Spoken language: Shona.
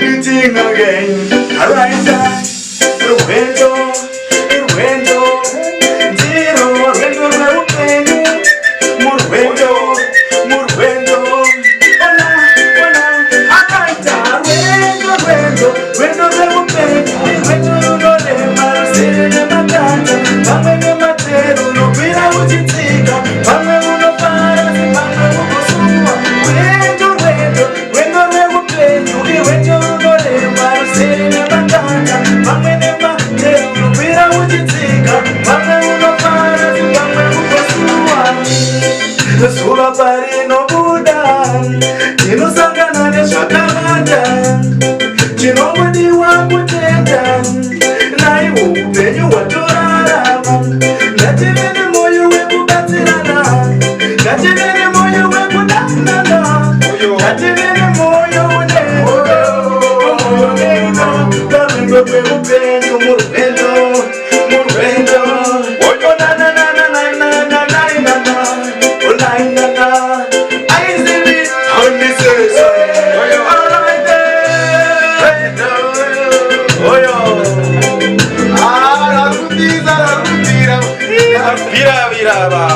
meeting again. Alright, Ruendo, Ruendo, Zero, Ruendo, Ruendo, Murwendo, Murwendo, Hola, hola, alright, Ruendo, Ruendo, Ruendo, Ruendo, Ruendo, Role, Marcelo, Matata, Mame, Matero, no pira uchitika, Mame, uno para, Mame, uno suma, Ruendo, Ruendo, Ruendo, Ruendo, Ruendo, Role, Marcelo, Matata, Mame, Matero, no pira uchitika, Mame, uno para, Mame, uno suma. Suba pari no Buddha, Chino Sangana de Shakamata, Chino Madi Wakutenda, Nai Upenyu Waturara, Nativene Moyo Webukatirana, Nativene Moyo Webudanana, Nativene Moyo Neno, Damingo Webupenyu Murvendo, Murvendo, Oyo na na na na na na na na na na. Mira, mira, va.